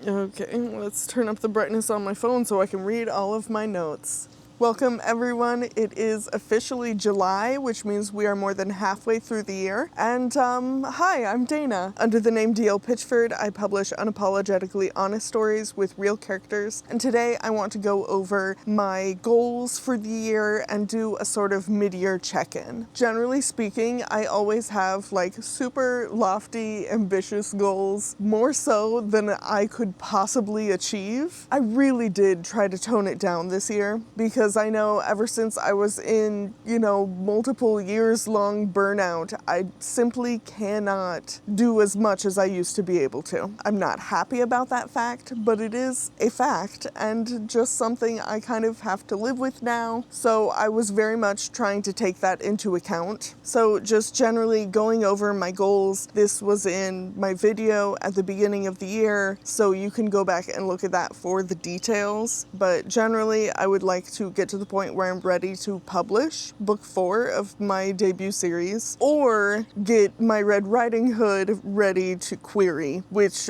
Okay, let's turn up the brightness on my phone so I can read all of my notes. Welcome everyone. It is officially July, which means we are more than halfway through the year. And hi, I'm Dana. Under the name D.L. Pitchford, I publish unapologetically honest stories with real characters. And today I want to go over my goals for the year and do a sort of mid-year check-in. Generally speaking, I always have like super lofty, ambitious goals, more so than I could possibly achieve. I really did try to tone it down this year because I know ever since I was in, multiple years long burnout, I simply cannot do as much as I used to be able to. I'm not happy about that fact, but it is a fact and just something I kind of have to live with now. So I was very much trying to take that into account. So just generally going over my goals, this was in my video at the beginning of the year, so you can go back and look at that for the details. But generally, I would like to get to the point where I'm ready to publish book 4 of my debut series, or get my Red Riding Hood ready to query, which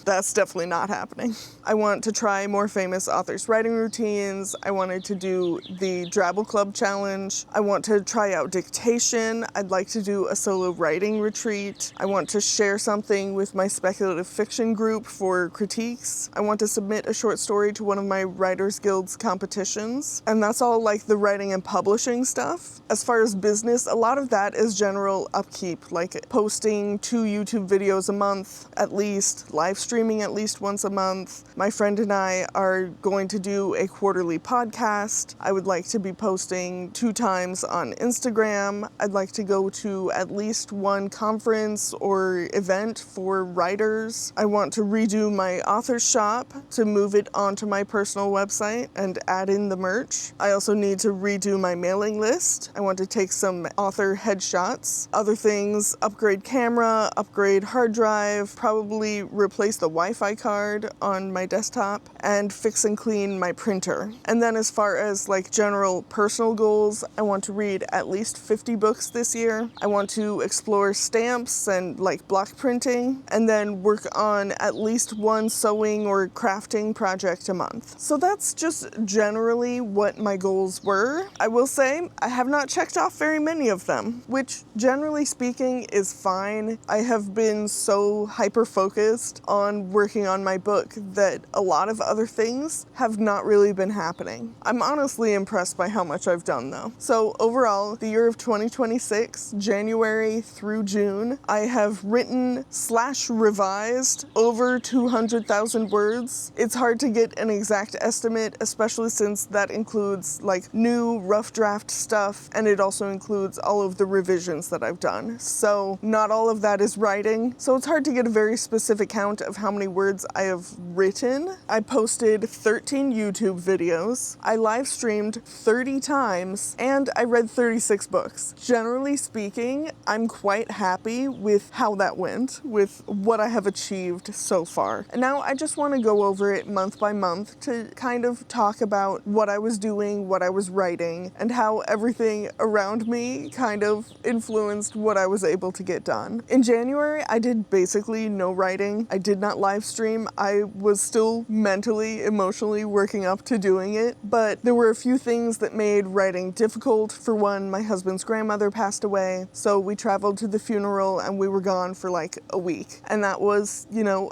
that's definitely not happening. I want to try more famous authors' writing routines. I wanted to do the Drabble Club challenge. I want to try out dictation. I'd like to do a solo writing retreat. I want to share something with my speculative fiction group for critiques. I want to submit a short story to one of my Writers Guild's competitions. And that's all like the writing and publishing stuff. As far as business, a lot of that is general upkeep, like posting 2 YouTube videos a month at least, live streaming at least once a month. My friend and I are going to do a quarterly podcast. I would like to be posting 2 times on Instagram. I'd like to go to at least 1 conference or event for writers. I want to redo my author shop to move it onto my personal website and add in the merch. I also need to redo my mailing list. I want to take some author headshots. Other things, upgrade camera, upgrade hard drive, probably replace the Wi-Fi card on my desktop, and fix and clean my printer. And then as far as like general personal goals, I want to read at least 50 books this year. I want to explore stamps and like block printing, and then work on at least 1 sewing or crafting project a month. So that's just generally what my goals were. I will say I have not checked off very many of them, which generally speaking is fine. I have been so hyper-focused on working on my book that a lot of other things have not really been happening. I'm honestly impressed by how much I've done though. So overall, the year of 2026, January through June, I have written/revised over 200,000 words. It's hard to get an exact estimate, especially since that includes like new rough draft stuff, and it also includes all of the revisions that I've done. So not all of that is writing, so it's hard to get a very specific count of how many words I have written. I posted 13 YouTube videos, I live streamed 30 times, and I read 36 books. Generally speaking, I'm quite happy with how that went, with what I have achieved so far. And now I just want to go over it month by month to kind of talk about what I was doing, what I was writing, and how everything around me kind of influenced what I was able to get done. In January, I did basically no writing. I did not live stream. I was still mentally, emotionally working up to doing it, but there were a few things that made writing difficult. For one, my husband's grandmother passed away, so we traveled to the funeral and we were gone for like a week. And that was,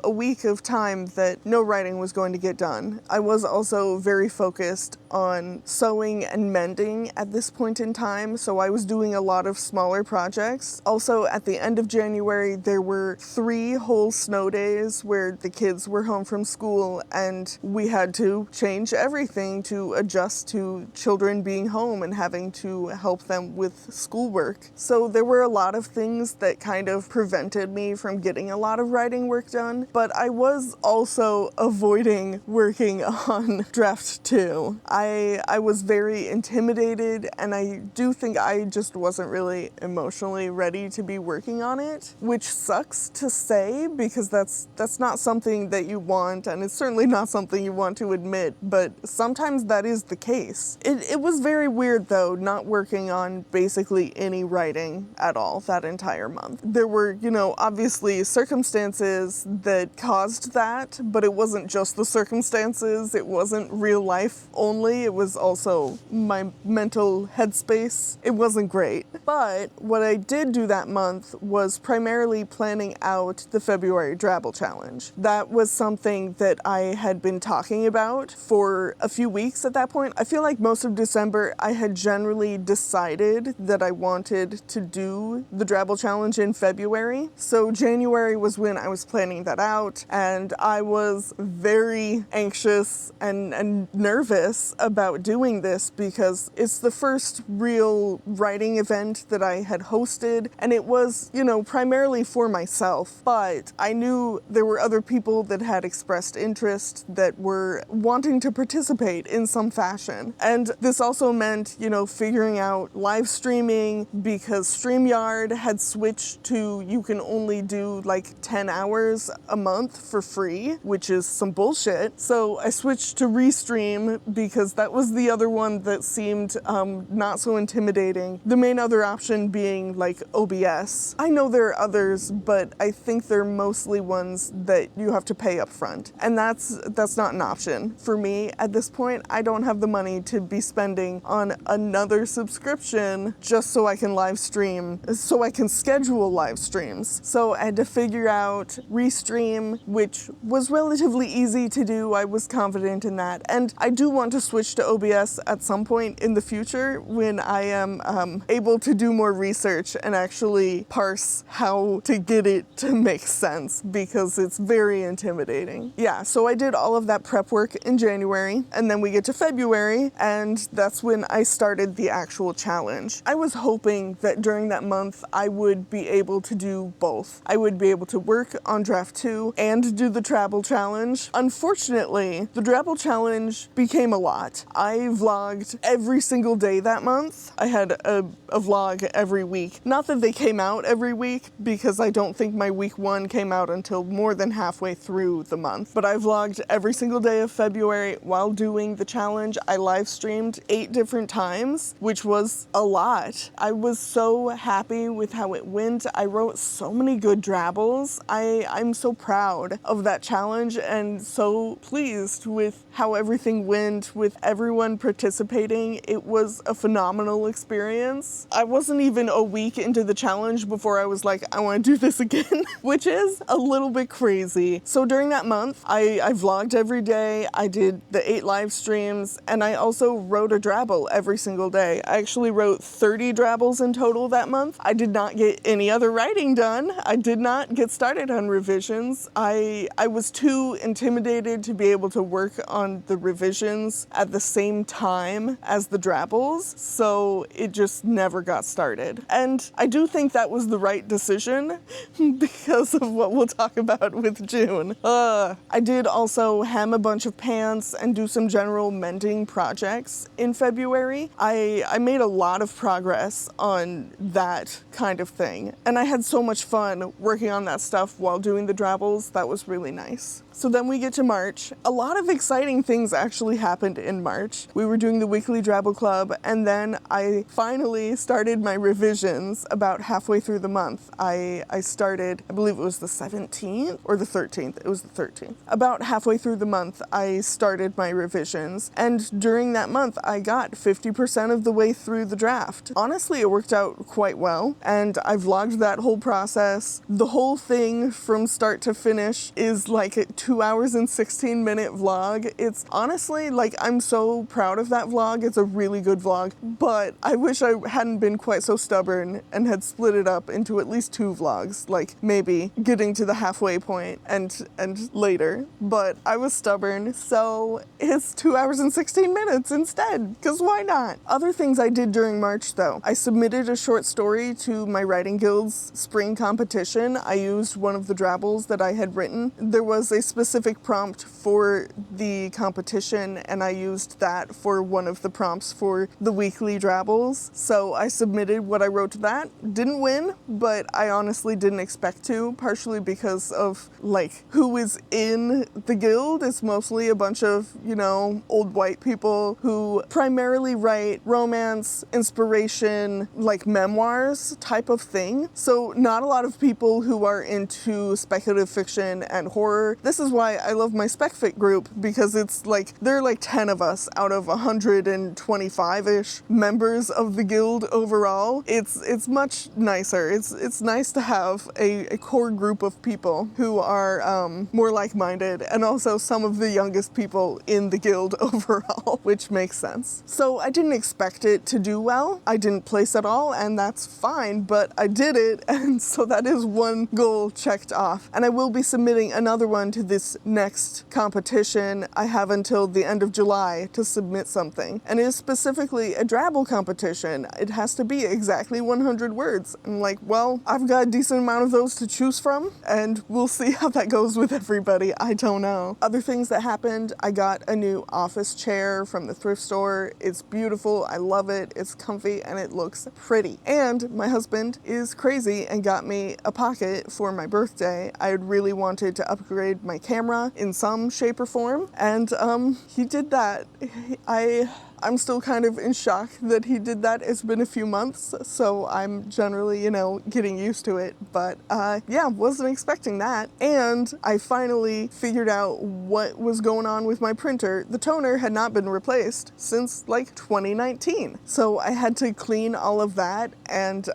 a week of time that no writing was going to get done. I was also very focused on sewing and mending at this point in time, so I was doing a lot of smaller projects. Also, at the end of January, there were 3 whole snow days where the kids were home from school and we had to change everything to adjust to children being home and having to help them with schoolwork. So there were a lot of things that kind of prevented me from getting a lot of writing work done, but I was also avoiding working on draft 2. I I was very intimidated, and I do think I just wasn't really emotionally ready to be working on it, which sucks to say because that's not something that you want, and it's certainly not something you want to admit, but sometimes that is the case. It was very weird though, not working on basically any writing at all that entire month. There were, obviously circumstances that caused that, but it wasn't just the circumstances, it wasn't real life only, it was also my mental headspace. It wasn't great. But what I did do that month was primarily planning out the February Drabble Challenge. That was something that I had been talking about for a few weeks at that point. I feel like most of December I had generally decided that I wanted to do the Drabble Challenge in February. So January was when I was planning that out, and I was very anxious and nervous about doing this because it's the first real writing event that I had hosted, and it was, primarily for myself, but I knew there were other people that had expressed interest that were wanting to participate in some fashion. And this also meant, figuring out live streaming, because StreamYard had switched to you can only do like 10 hours a month for free, which is some bullshit. So I switched to Restream because that was the other one that seemed not so intimidating. The main other option being like OBS. I know there are others, but I think they're mostly ones that you have to pay up front. And that's not an option for me at this point. I don't have the money to be spending on another subscription just so I can live stream, so I can schedule live streams. So I had to figure out Restream, which was relatively easy to do. I was confident in that. And I do want to switch to OBS at some point in the future when I am able to do more research and actually parse how to get it to make sense, because it's very intimidating. Yeah, so I did all of that prep work in January, and then we get to February, and that's when I started the actual challenge. I was hoping that during that month I would be able to do both. I would be able to work on draft 2 and do the Drabble Challenge. Unfortunately, the Drabble Challenge became a lot. I vlogged every single day that month. I had a vlog every week. Not that they came out every week, because I don't think my week 1 came out until more than halfway through the month. But I vlogged every single day of February while doing the challenge. I live streamed 8 different times, which was a lot. I was so happy with how it went. I wrote so many good drabbles. I'm so proud of that challenge and so pleased with how everything went, with everyone participating. It was a phenomenal experience. I wasn't even a week into the challenge before I was like, I want to do this again, which is a little bit crazy. So during that month, I vlogged every day. I did the 8 live streams, and I also wrote a drabble every single day. I actually wrote 30 drabbles in total that month. I did not get any other writing done. I did not get started on revisions. I was too intimidated to be able to work on the revisions at the same time as the drabbles, so it just never got started. And I do think that was the right decision because of what we'll talk about with June. I did also hem a bunch of pants and do some general mending projects in February. I made a lot of progress on that kind of thing, and I had so much fun working on that stuff while doing the drabbles. That was really nice. So then we get to March. A lot of exciting things actually happened in March. We were doing the weekly Drabble Club, and then I finally started my revisions about halfway through the month. I started, I believe it was the 17th or the 13th. It was the 13th. About halfway through the month, I started my revisions, and during that month, I got 50% of the way through the draft. Honestly, it worked out quite well, and I vlogged that whole process. The whole thing from start to finish is like a 2 hours and 16-minute vlog. It's honestly, like, I'm so proud of that vlog. It's a really good vlog, but I wish I hadn't been quite so stubborn and had split it up into at least 2 vlogs, like maybe getting to the halfway point and later. But I was stubborn, so it's 2 hours and 16 minutes instead, because why not? Other things I did during March, though. I submitted a short story to my Writing Guild's spring competition. I used one of the drabbles that I had written. There was a specific prompt for the competition, and I used that for one of the prompts for the weekly Drabbles. So I submitted what I wrote to that. Didn't win, but I honestly didn't expect to, partially because of like who is in the guild. It's mostly a bunch of, old white people who primarily write romance, inspiration, like memoirs type of thing. So not a lot of people who are into speculative fiction and horror. This is why I love my specfic group, because it's like there are like 10 of us out of 125-ish members of the guild overall. It's much nicer. It's nice to have a core group of people who are more like-minded, and also some of the youngest people in the guild overall, which makes sense. So I didn't expect it to do well. I didn't place at all, and that's fine, but I did it, and so that is one goal checked off. And I will be submitting another one to this next competition. I have until the end of July to submit something, and it is specifically a Drabble competition. It has to be exactly 100 words. I'm like, well, I've got a decent amount of those to choose from, and we'll see how that goes with everybody. I don't know. Other things that happened, I got a new office chair from the thrift store. It's beautiful. I love it. It's comfy and it looks pretty. And my husband is crazy and got me a pocket for my birthday. I had really wanted to upgrade my camera in some shape or form, and he did that. I'm still kind of in shock that he did that. It's been a few months, so I'm generally, getting used to it. But wasn't expecting that. And I finally figured out what was going on with my printer. The toner had not been replaced since like 2019. So I had to clean all of that and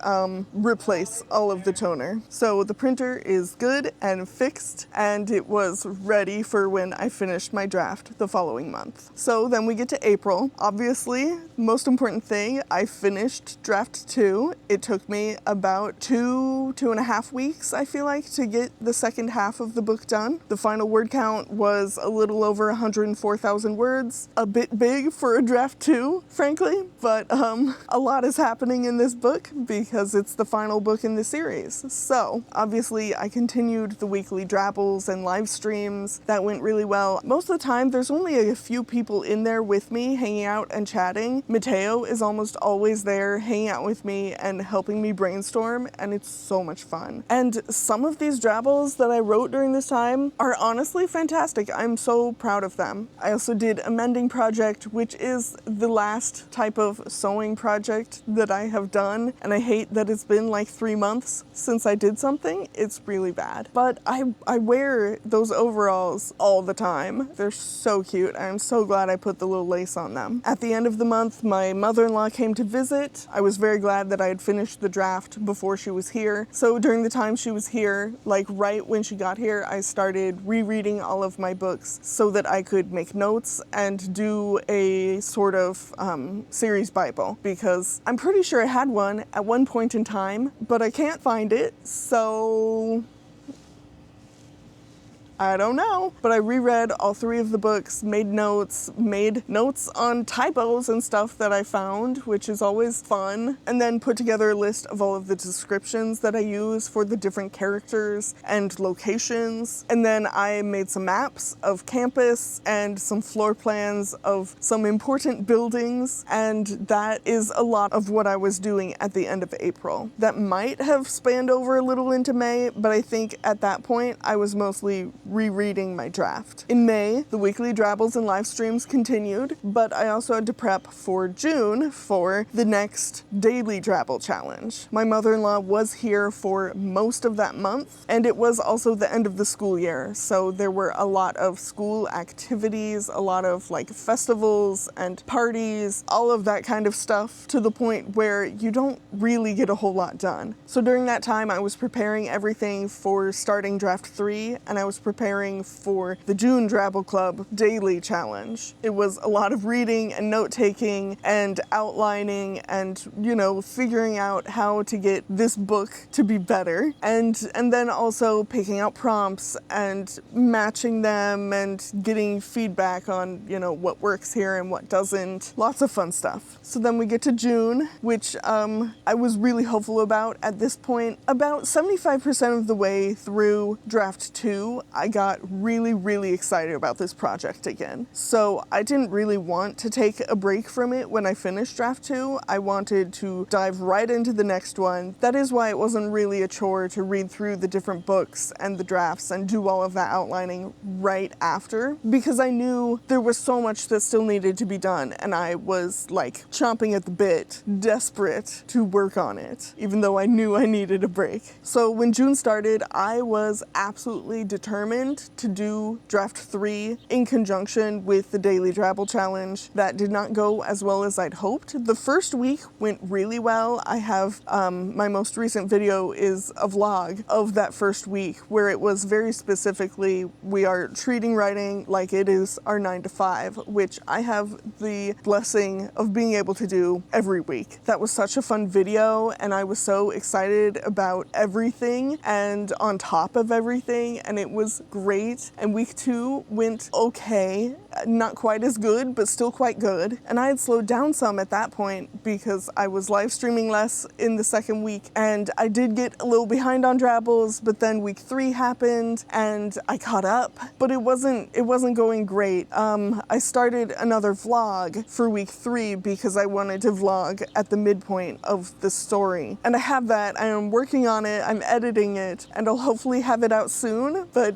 replace all of the toner. So the printer is good and fixed, and it was ready for when I finished my draft the following month. So then we get to April. Obviously, most important thing, I finished draft 2. It took me about 2.5 weeks, I feel like, to get the second half of the book done. The final word count was a little over 104,000 words. A bit big for a draft 2, frankly, but a lot is happening in this book because it's the final book in the series. So, obviously, I continued the weekly Drabbles and live streams. That went really well. Most of the time, there's only a few people in there with me, hanging out and chatting. Mateo is almost always there, hanging out with me and helping me brainstorm, and it's so much fun. And some of these Drabbles that I wrote during this time are honestly fantastic. I'm so proud of them. I also did a mending project, which is the last type of sewing project that I have done, and I hate that it's been like 3 months since I did something. It's really bad. But I wear those overalls all the time. They're so cute. I'm so glad I put the little lace on them. At the end of the month, my mother-in-law came to visit. I was very glad that I had finished the draft before she was here. So during the time she was here, like right when she got here, I started rereading all of my books so that I could make notes and do a sort of series Bible, because I'm pretty sure I had one at one point in time, but I can't find it, so I don't know. But I reread all 3 of the books, made notes on typos and stuff that I found, which is always fun, and then put together a list of all of the descriptions that I use for the different characters and locations. And then I made some maps of campus and some floor plans of some important buildings, and that is a lot of what I was doing at the end of April. That might have spanned over a little into May, but I think at that point I was mostly rereading my draft. In May, the weekly Drabbles and live streams continued, but I also had to prep for June for the next daily Drabble challenge. My mother-in-law was here for most of that month, and it was also the end of the school year, so there were a lot of school activities, a lot of like festivals and parties, all of that kind of stuff, to the point where you don't really get a whole lot done. So during that time, I was preparing everything for starting draft 3, and I was preparing for the June Drabble Club daily challenge. It was a lot of reading and note-taking and outlining and, figuring out how to get this book to be better, and then also picking out prompts and matching them and getting feedback on, what works here and what doesn't. Lots of fun stuff. So then we get to June, which I was really hopeful about at this point. About 75% of the way through draft 2, I got really, really excited about this project again. So I didn't really want to take a break from it when I finished draft 2. I wanted to dive right into the next one. That is why it wasn't really a chore to read through the different books and the drafts and do all of that outlining right after, because I knew there was so much that still needed to be done, and I was like chomping at the bit, desperate to work on it, even though I knew I needed a break. So when June started, I was absolutely determined to do draft 3 in conjunction with the daily Drabble challenge. That did not go as well as I'd hoped. The first week went really well. I have my most recent video is a vlog of that first week where it was very specifically, we are treating writing like it is our 9 to 5, which I have the blessing of being able to do every week. That was such a fun video, and I was so excited about everything and on top of everything, and it was great. And week 2 went okay, not quite as good, but still quite good. And I had slowed down some at that point because I was live streaming less in the second week, and I did get a little behind on Drabbles, but then week 3 happened and I caught up, but it wasn't going great. I started another vlog for week 3 because I wanted to vlog at the midpoint of the story, and I have that. I am working on it, I'm editing it, and I'll hopefully have it out soon, but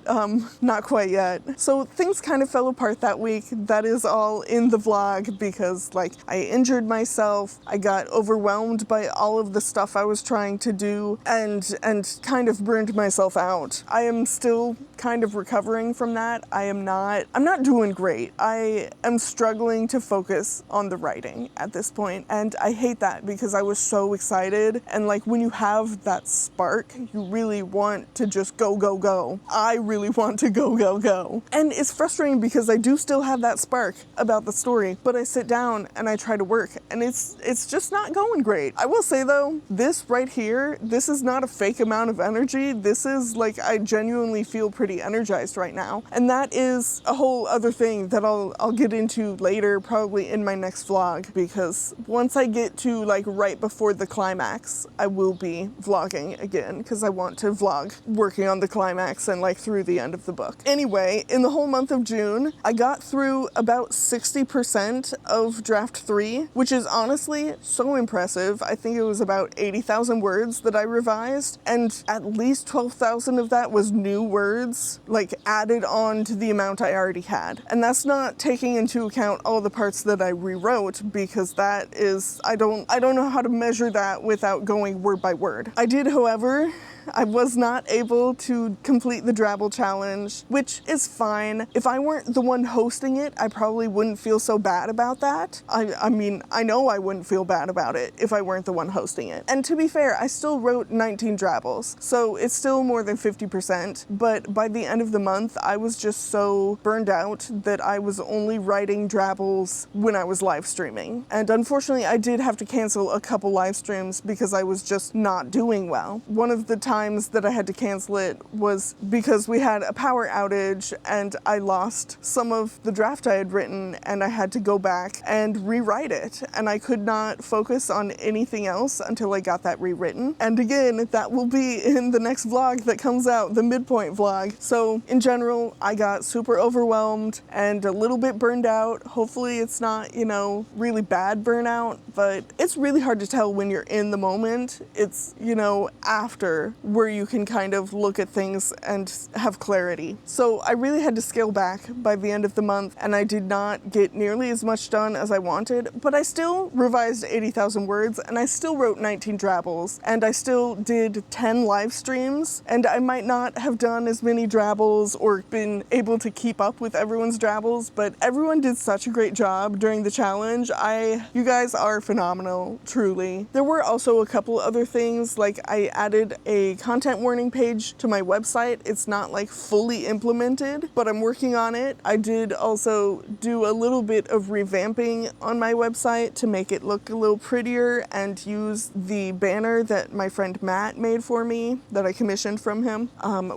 not quite yet. So things kind of fell apart that week. That is all in the vlog because like I injured myself, I got overwhelmed by all of the stuff I was trying to do, and kind of burned myself out. I am still kind of recovering from that. I'm not doing great. I am struggling to focus on the writing at this point, and I hate that because I was so excited, and like when you have that spark, you really want to just go, go, go. I really want to go, go, go. And it's frustrating because I do still have that spark about the story, but I sit down and I try to work, and it's just not going great. I will say though, this right here, this is not a fake amount of energy. This is like, I genuinely feel pretty energized right now. And that is a whole other thing that I'll get into later, probably in my next vlog, because once I get to like right before the climax, I will be vlogging again because I want to vlog working on the climax and like through the end of the book. Anyway, in the whole month of June, I got through about 60% of draft 3, which is honestly so impressive. I think it was about 80,000 words that I revised, and at least 12,000 of that was new words, like added on to the amount I already had. And that's not taking into account all the parts that I rewrote, because that is, I don't know how to measure that without going word by word. I did, however, I was not able to complete the Drabble challenge, which is fine. If I weren't the one hosting it, I probably wouldn't feel so bad about that. I mean, I know I wouldn't feel bad about it if I weren't the one hosting it. And to be fair, I still wrote 19 Drabbles, so it's still more than 50%, but by the end of the month, I was just so burned out that I was only writing Drabbles when I was live streaming. And unfortunately, I did have to cancel a couple live streams because I was just not doing well. One of the times that I had to cancel it was because we had a power outage and I lost some of the draft I had written, and I had to go back and rewrite it, and I could not focus on anything else until I got that rewritten. And again, that will be in the next vlog that comes out, the midpoint vlog. So in general, I got super overwhelmed and a little bit burned out. Hopefully it's not, really bad burnout, but it's really hard to tell when you're in the moment. It's, after where you can kind of look at things and have clarity. So I really had to scale back by the end of the month, and I did not get nearly as much done as I wanted, but I still revised 80,000 words, and I still wrote 19 Drabbles, and I still did 10 live streams, and I might not have done as many Drabbles or been able to keep up with everyone's Drabbles, but everyone did such a great job during the challenge. You guys are phenomenal, truly. There were also a couple other things, like I added a content warning page to my website. It's not like fully implemented, but I'm working on it. I did also do a little bit of revamping on my website to make it look a little prettier and use the banner that my friend Matt made for me that I commissioned from him,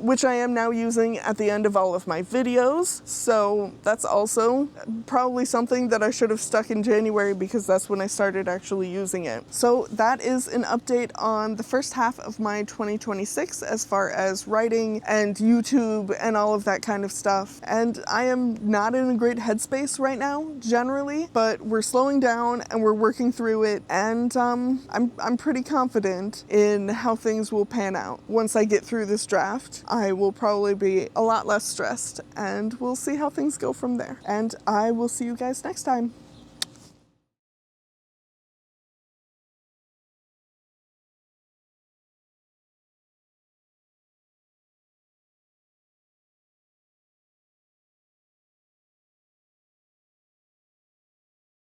which I am now using at the end of all of my videos. So that's also probably something that I should have stuck in January because that's when I started actually using it. So that is an update on the first half of my 2026 as far as writing and YouTube YouTube and all of that kind of stuff. And I am not in a great headspace right now, generally, but we're slowing down and we're working through it. And I'm pretty confident in how things will pan out. Once I get through this draft, I will probably be a lot less stressed, and we'll see how things go from there. And I will see you guys next time.